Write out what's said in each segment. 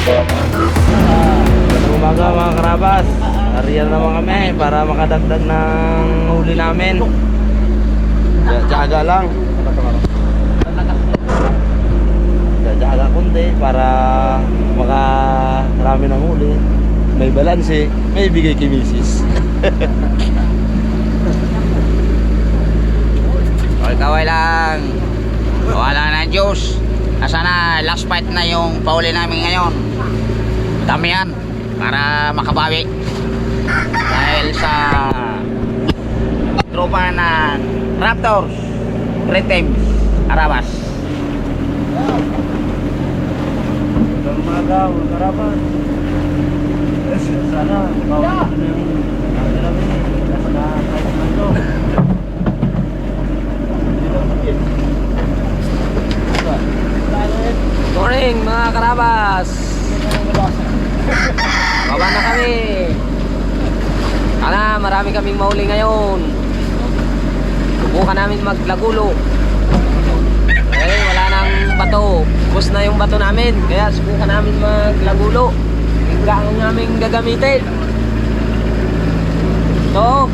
Magandang umaga mga karabas. Ariyan naman kami para makadagdag ng huli namin. Jaga lang. Jaga kundi para makarami ng huli. May balanse, may bigay kay misis. Kaway lang. Wala na Diyos. Asa na, last fight na yung pauli namin ngayon. Damihan para makabawi. Dahil sa tropa ng Raptors, Great Teams, Arabas. Magandang umaga mga karabas. Sana bawal na yung namin. Nasa kahit naman to. Morning mga karabas. Baba na kami. Marami kaming mahuli ngayon. Subukan namin maglagulo. Wala nang bato. Bus na yung bato namin. Kaya subukan namin maglagulo. Hingga ang namin gagamitin. Ito.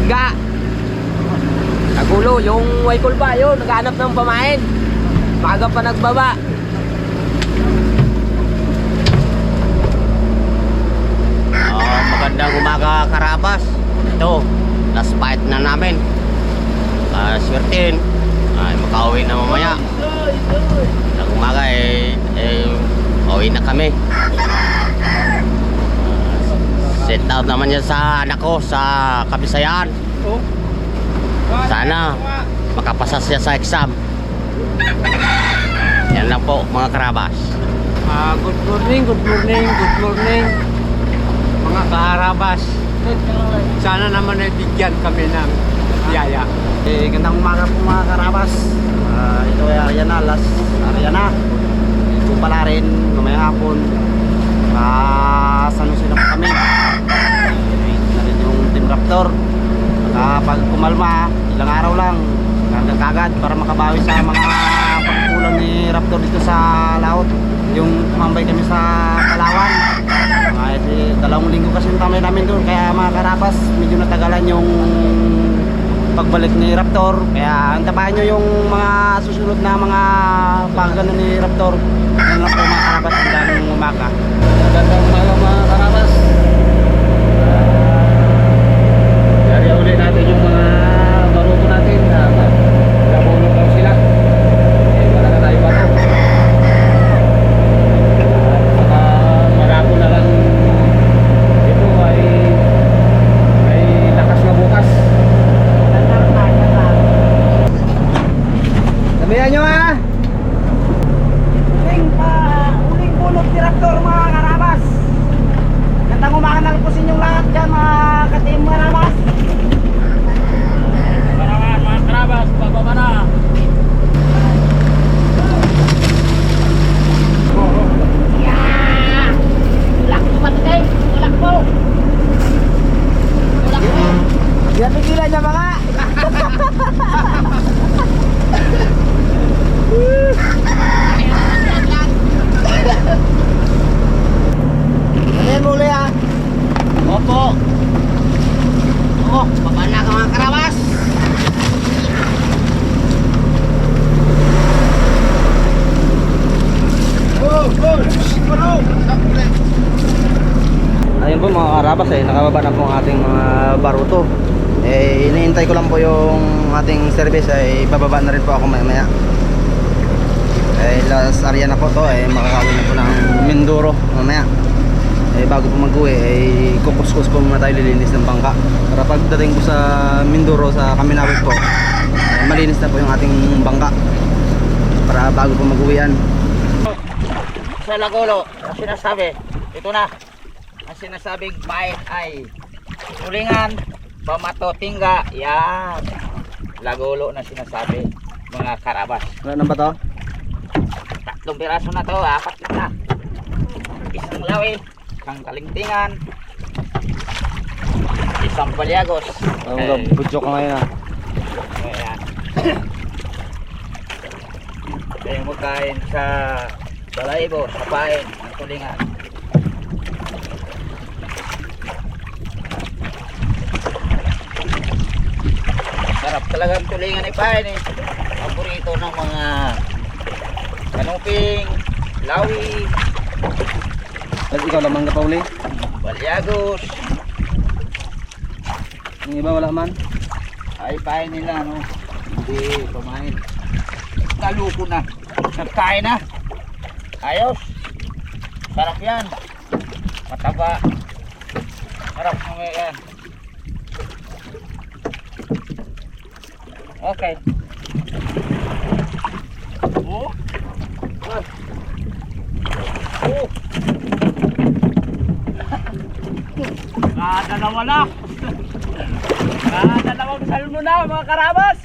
Hingga. Lagulo. Yung waykol ba yun? Naghanap ng pamain. Maga pa nagbaba. Magandang umaga karabas. Ito, last fight na namin. Swertin ay makauwi na mamaya. Magandang umaga uwi na kami. Set out naman yan sa anak ko sa Kabisayan. Sana makapasa siya sa exam. Yan lang po mga karabas. Good morning mga kaharabas. Sana naman ay bigyan kami ng biyaya. Gandang umaga po mga karabas. Ito ay Ariana, last Ariana. Ito pala rin, mamayang hapon. San Jose na po kami. Narin yung Team Raptor. Kapag kumalma, ilang araw lang, hanggang kagad para makabawi sa mga pagkulang ni Raptor dito sa laot. Yung tumambay kami sa Palawan. Dalawang linggo kasi yung tambay namin doon. Kaya mga karabas, medyo natagalan yung pagbalik ni Raptor. Kaya antabahan nyo yung mga susunod na mga pagano ni Raptor. Yan lang po mga karabas, hanggang umaga. Magandang umaga mga karabas. Yari ulit natin yung mga baruto natin. Nabulog daw sila. Wala na tayo bato. Magapon na lang ito ay may lakas na bukas. Sabihan nyo ha! Uling pulot ni Raptor mga karabas. Gandang umaga na lang po sa inyong lahat dyan mga ka-team karabas. Mga karabas, bababa na. Yan pigilan niya mga. Ano muli ha? Opo. Baba na ka mga karabas. Ayun po mga karabas nakababa na po ang ating mga baruto. Iniintay ko lang po yung ating service bababa na rin po ako maya. Last area na po to makakawin na po ng Mindoro mamaya. Bago po mag-uwi kukuskus po muna tayo, lilinis ng bangka para pagdating po sa Mindoro sa Kaminawit po malinis na po yung ating bangka para bago po mag-uwian. Sa Lagulo, ang sinasabi, ito na. Ang sinasabing bait ay ulingan, pamato, tingga. Yan. Lagulo na sinasabi mga karabas. Wala na ba to? 3 piraso na to, 4 na. Isang lawi, isang kalintingan, isang palyagos. Budyok ka ngayon ha. Ayan. Tayo magkain sa Balahibo, sapain, ang tulingan. Sarap talagang tulingan ni Pain eh. Paborito ng mga kanuping, lawi, At ikaw lamang na pauli. balyagos. Yung iba wala man. Ay pain nila no. Hindi kumain. Naluko na. Nagkain na. Ayos. Sarap yan. Mataba. Sarap mga yan. Okay. Oh. Oh. Dalawa na. Dalawang salmo na mga karabas.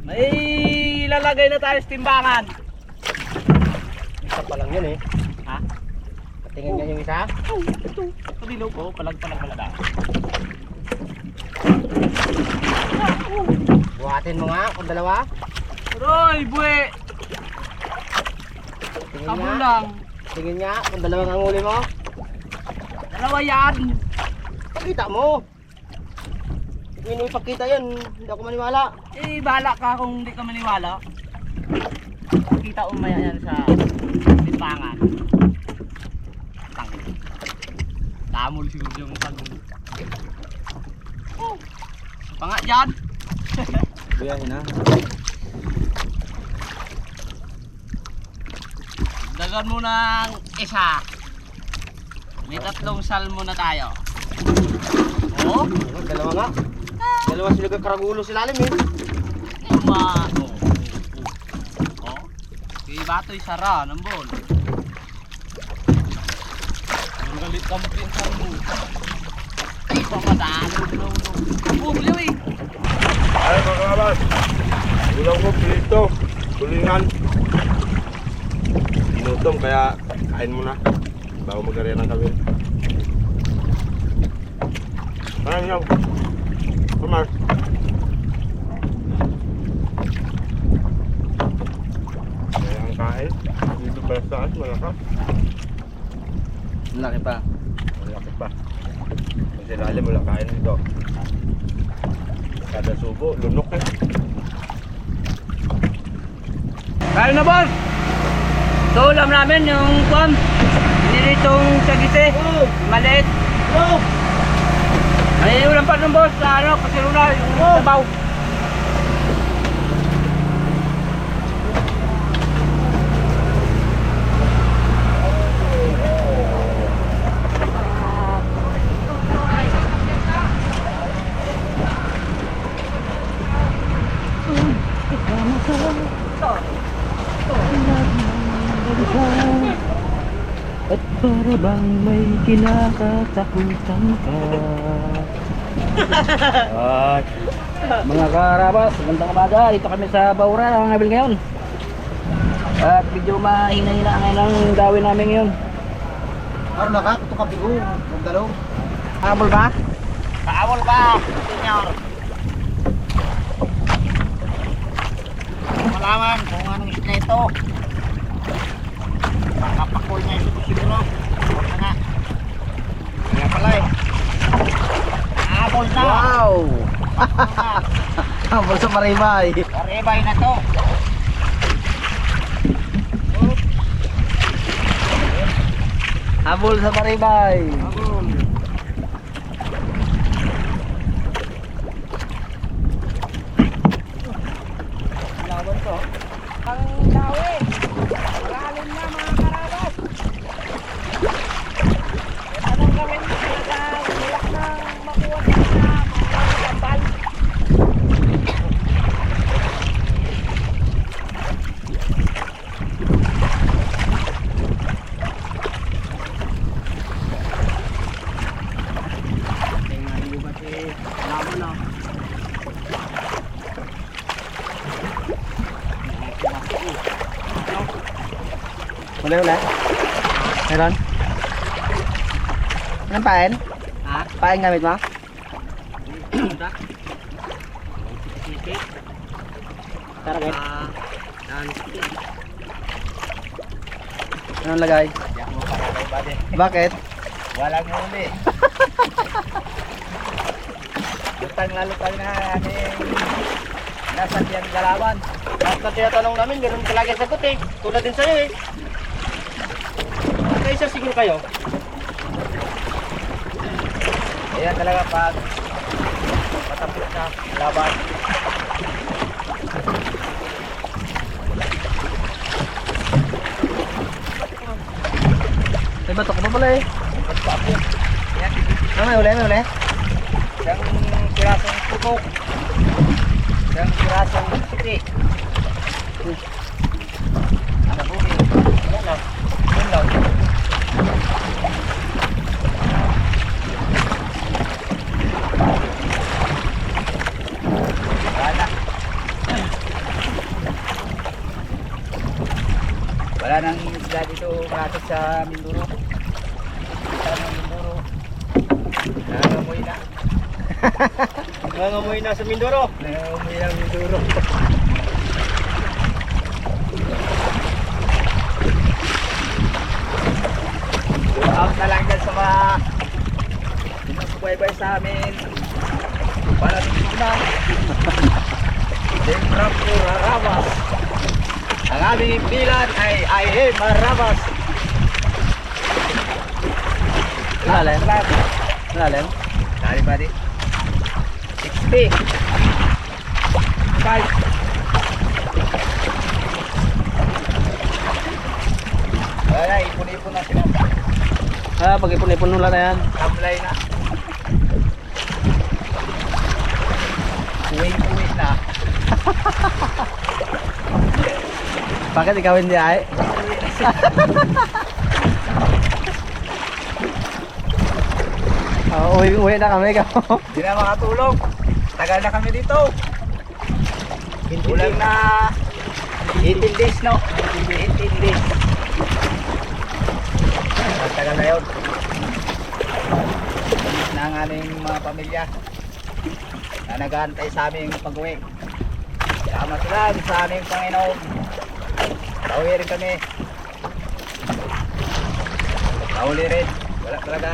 May ilalagay na tayo sa timbangan. Isa pa lang yun eh. Ha? Patingin nga yung isa. Ito dilaw ko. Palag-palag pala na. Buhatin mo nga kung dalawa. Roy, buwe. Tingin Sabon nga. lang. Tingin nga kung dalawang ang huli mo. Dalawa yan. Pakita mo. Kung hindi mo ipakita yan, hindi ako maniwala. Eh, bahala ka kung hindi ka maniwala. Kita umaya yan sa timbangan. Tang. Tamol siguro yung salmon. Oh. Panga dyan. Biyahin ha. Dagan mo ng isa. May 3 salmon na tayo. Oh, Dalawa nga. Dalawa sila karagulo sa lalim eh. ma. Oh. Kay batoy sara ng bol. Ang galit kang pinsan mo. Ay, pamadalo no. Oh, beliw eh. Ay mga kaban, ulang ko prito, tulingan. Inutom kaya kain muna bago mag-area ng kawin. Parang yun. Kumar. Kaya ang kain, dito pala sa taas, malakas. Laki pa. Malaki pa. Kasi lalim walang kain dito. Kada subo, lunok eh. Kaya na boss! So ulam namin yung kwan. Nilitong sagite. Maliit. Ay ulam pa ng boss sa ano, kasirula yung sabaw. At para bang may kinakatakutan ka. Ay, mga karabas, magandang umaga. Dito kami sa Baura, nangangabil ngayon. At medyo mahina-hina ngayon ang gawin namin ngayon. Parang nakakato ka bigo. Ang dalaw. Paabol ba? Paabol ba, senyor? Malaman kung anong isla ito. Pakapakul niya ito siguro. Huwag na nga. Kaya pala eh. Paabol na. Wow! Paabol na. Habol sa maribay. Karibay na to. Habol sa maribay. Paabol. Lawan to. Ang dawi. Malalim na mga karabas. Anong gawin mo talaga? Ulak nang makuha na mga kambal. Tingnan niyo ba si Laban na? Wala. Meron? Anong pain? Ha? Pain gamit mo? Sisik. Tara guys. Yan. Anong lagay? Yan mo para kay Bade. Bakit? Walang huli. Lutang na aming nasa tiyang galawan. Lahat na tinatanong namin, ganun talaga ang sagot eh. Tulad din sa'yo eh. Kaya isa siguro kayo. Ayan talaga pag patapos na laban. May batok pa pala eh. Ayan. May uli. Isang pirasong tubok. Isang pirasong puti. Ano huli? Ayan lang. Yun lang. Wala nang isla dito malapit sa Mindoro. Sa Mindoro. Nangangamoy na. Nangangamoy na sa Mindoro. Nangangamoy na Mindoro. Out na lang dyan sa mga sumusubaybay sa amin. Para dito na. Demrap ko Rarabas. Ang aming impilan ay I.M. Marabas. Malalim? Malalim? Dali ba di? 60. 5. Wala, ipon-ipon na sila. Pag ipon-ipon nula na yan. Tamlay na. Uwi na. Bakit ikaw hindi ay? Uwi na kami ikaw. Hindi na makatulog. Tagal na kami dito. Kulang na 18 days, no? 18 days. Tagal na yun. Miss na ang aming mga pamilya na nag-aantay sa aming pag-uwi. Salamat sila sa aming Panginoon. Pauwi rin kami. Pauli rin. Wala talaga.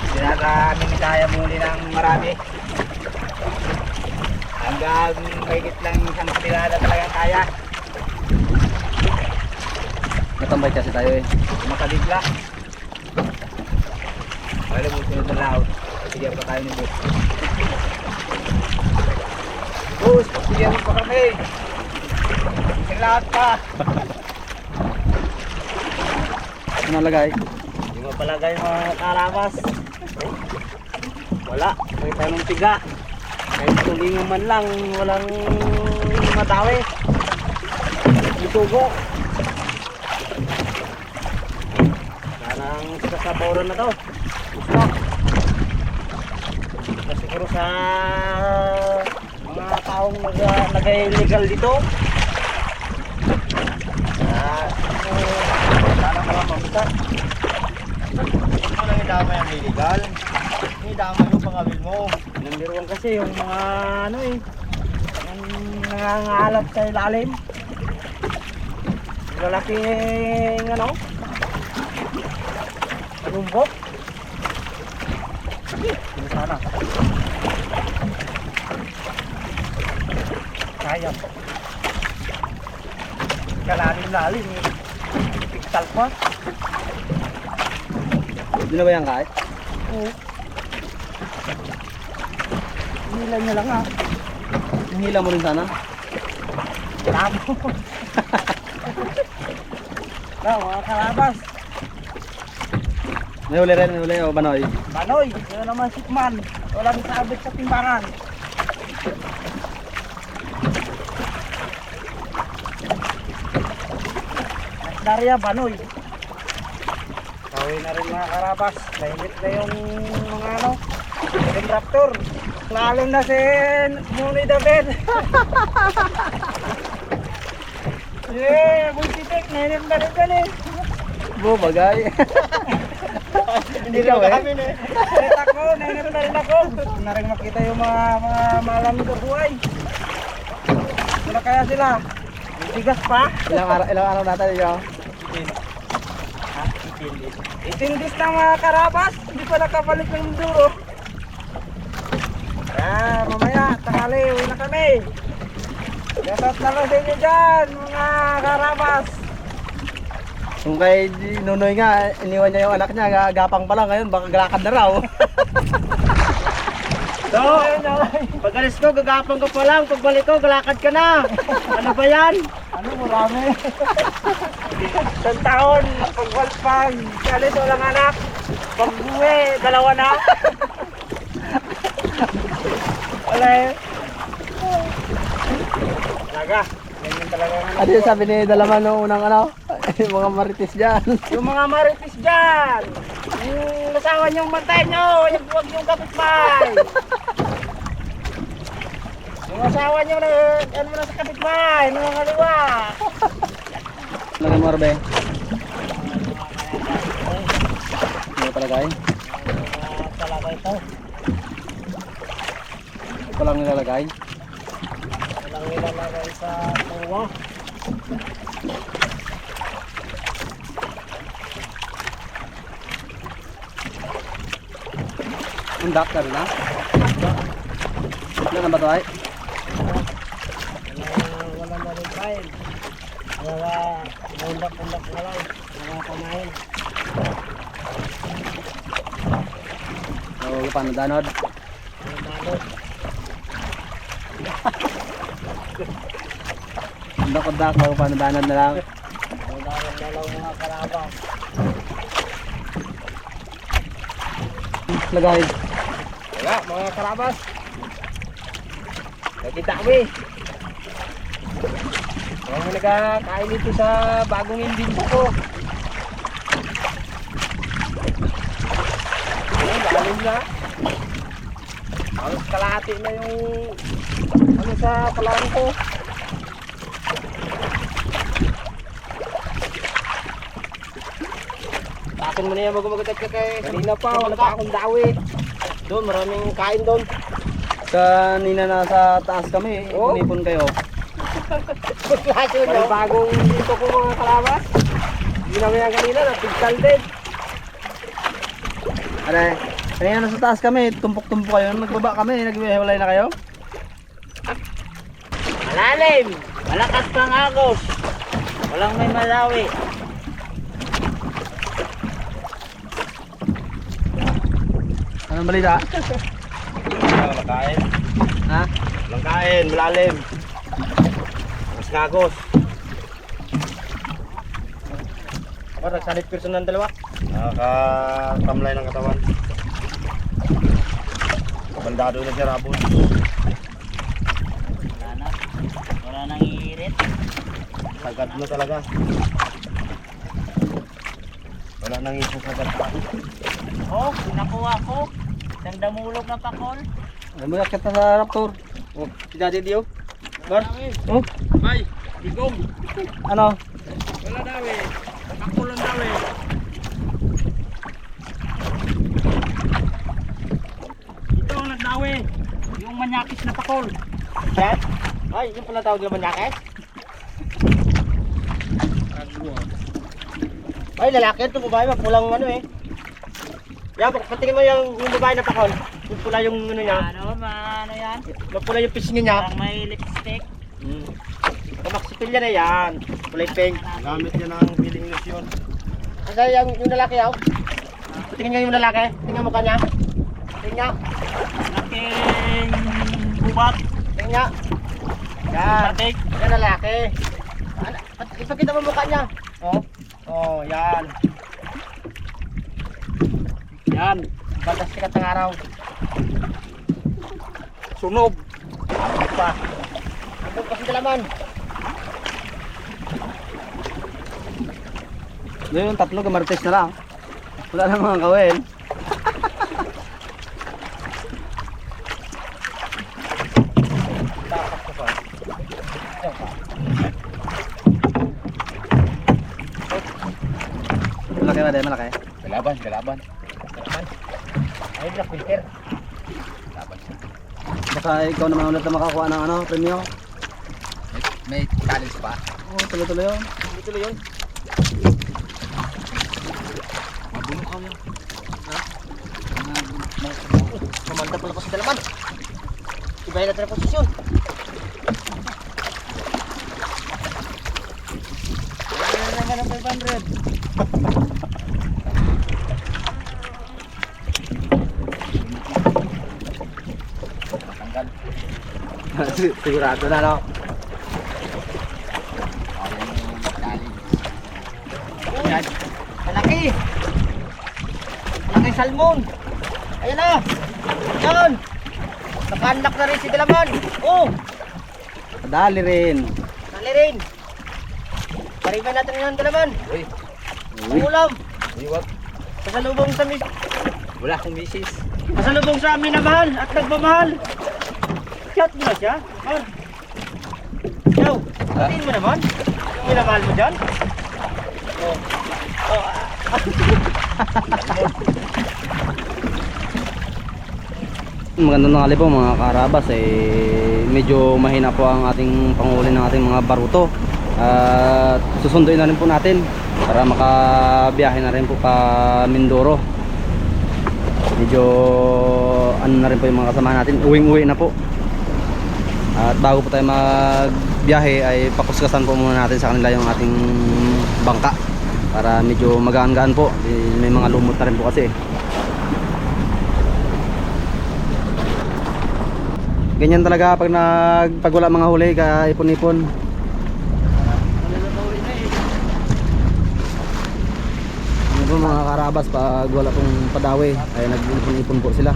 Hindi na kami kaya muli ng marami. Hanggang mahigit lang isang tirada talagang kaya. Natambay kasi tayo eh. Makabigla. Wala mo sunod na laot. Bigyan pa tayo ni Bus. Bus, bigyan mo pa kami. Isang lahat pa. Anong lagay? Hindi mo palagay mga karabas. Wala. May tayo ng tiga. Kahit tulingan man lang, walang matawi. Itugo. Parang sa bawran na to. Gusto. Siguro sa mga taong nag-illegal dito. Sana mga mamita. Ano yung dama yung illegal? Yung dama yung pangawil mo. Nandiruan kasi yung mga ano eh. Yung nangangalap sa ilalim. Lalaking ano? Lumbok. Sige, sana. Kaya. Kalalim-lalim eh. Piktal pa. Hindi na ba yan kahit? Oo. Hila niya lang ah. Hila mo rin sana? Labo. Mga karabas. May uli rin, may uli o banoy? Banoy, yun naman sikman. Walang sabit sa timbangan. Darya, banoy. Kawin na rin mga karabas. Nahimit na yung mga ano, yung raptor. Lalo na si Muni David. Yeah, Buntitek, nahimit na rin dyan eh. Bo, bagay. Hindi na kami na. Nalit ako, nainip na rin ako. Gusto na rin makita yung mga malamig sa buhay. Wala kaya sila. Bigas pa. Ilang araw natin yun. 18 days na mga karabas. Hindi pa nakabalik ng duro. Mamaya, tanghali, uwi na kami. Gasat na lang sa inyo dyan, mga karabas. Kung kay Nunoy nga, iniwan niya yung anak niya, gapang pa lang ngayon, baka galakad na raw. So, pag alis ko, gagapang ko pa lang. Pagbalik ko, galakad ka na. Ano ba yan? Ano, marami. Isang taon, pag alis, walang anak. Pag uwi, dalawa na. Wala eh. Talaga. Ganyan talaga ang Ano yung sabi ni Dalaman noong unang ano? Yung mga marites dyan. Yung mga marites dyan, yung asawa niyong matay nyo, huwag yung kapitbahay. Yung asawa niyo na, ano mo na sa kapitbahay, mga kaliwa. Lagay mo, Arbe. Ano palagay? Talaga ito. Ito lang nilalagay. Walang nilalagay sa tuwa. Ang dak na rin ha? Ano na ba ito ay? Wala na rin kain. Wala, undak-undak na lang. Wala kumain. So, paano danod? Undak-undak, bago paano danod na lang. Wala na lang mga karabas. Lagay. Wala, mga karabas. Nakita kami. Kami nagkakain dito sa bagong imbinto ko. Ayun, lalim na. Halos kalahati na yung ano sa palaan ko. Takin mo na yan bago mag-attack ka kay. Kanina pa, wala pa akong dawi. Doon, maraming kain doon. Kanina nasa taas kami, Oh. umipon kayo. May bagong dito ko mga kalabas. Hindi namin yan kanina, napigtal din. Are, kanina nasa taas kami, tumpok-tumpok kayo. Nagbaba kami, naghiwalay na kayo. Malalim! Malakas pang agos! Walang may malawi. Anong balita? Walang kain. Ha? Walang kain, malalim. Mas agos. Parang nagsanit person ng dalawa. Nakakatamlay ng katawan. Bandado na siya rabon. Wala nang iirit. Sagad na talaga. Wala nang isang sagad pa. Oh, nakuha ko. Isang damulog na pakol. Ano mo yakit na sa Raptor? Oh, si Daddy Dio. Bar? Oh, Bay, digong. ano? Wala daw eh. Pakol lang daw eh. Ito ang nagdawi. Yung manyakis na pakol. Yan? Ay, yung pala tawag na manyakis? Ay, lalaki ito, babae, mapulang ano eh. Yan, patingin mo yung babae na pakol. Yung pula yung ano niya. Ano yan? Mapula yung pisngi niya. Parang may lipstick. Kamaksipil yan eh, yan. Kulay pink. Gamit niya ng feeling lotion. Kasi yung lalaki yaw. Tingnan niya yung lalaki. Tingnan mo kanya. Tingnan niya. Laking bubat. Tingnan niya. Yan. Yan lalaki. Ipakita mo mukha niya. Oh. Oh, yan. Yan. Bagas sikat ng araw. Sunog. Pa. Ang kasi dalaman. Yung tatlo, gamartes na lang. Wala na mga kawin. Malaki ba din? Malaki? Galaban. Ayun na, filter. Baka ikaw naman ulit na makakuha ng ano, premyo. May challenge pa. Oo, tuloy-tuloy yun. Tuloy yun. Mamanda pala po sa dalaman. Ibahin natin ang posisyon. Ano naman ang 500? Sigurado na, no? Yan. Malaki. Malaki salmon. Ayan na. Yan. Nakaanlak na rin si Dalaman. Oh, Dali rin. dali rin. Pariban natin ng Dalaman. Uy. Ulam. Iwag. Pasalubong sa mis. Wala akong misis. Pasalubong sa amin na mahal at nagmamahal. Chat mo na siya. Man. Yo, patiin mo naman. Minamahal mo dyan. Oh. Oh. Magandang tanghali po mga karabas, medyo mahina po ang ating panghuli ng ating mga baruto. At susunduin na rin po natin para makabiyahe na rin po pa Mindoro. Medyo ano na rin po yung mga kasama natin, uwing-uwi na po. At bago po tayo magbiyahe ay pakuskasan po muna natin sa kanila yung ating bangka para medyo magaan-gaan po. May mga lumot na rin po kasi. Ganyan talaga pag wala mga huli, ka ipon-ipon. Ano po mga karabas, pag wala pong padawi ay nag-ipon-ipon po sila.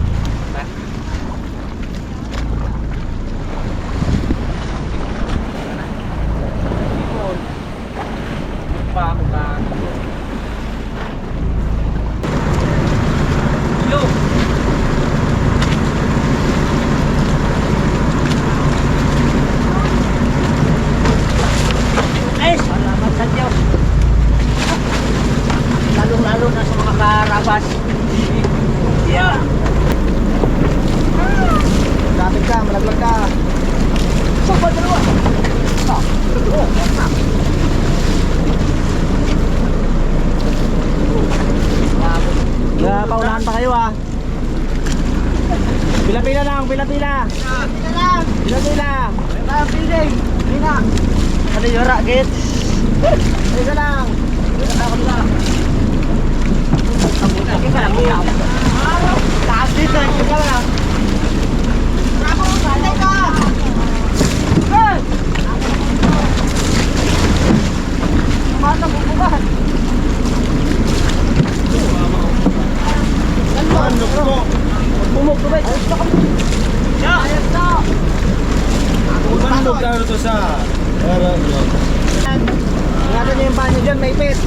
Salamat sa Diyos. Lalong-lalo na sa mga karabas. Yeah. Kapit ka, malaglag ka. Sapa dalawa. Paunahan pa kayo ah. Pila-pila lang, pila-pila. Pila-pila. Building. Hina. Ano yung rocket? Isa lang. Taas dito. Ikaw lang. Ingatan nyo yung banyo dyan, may pit.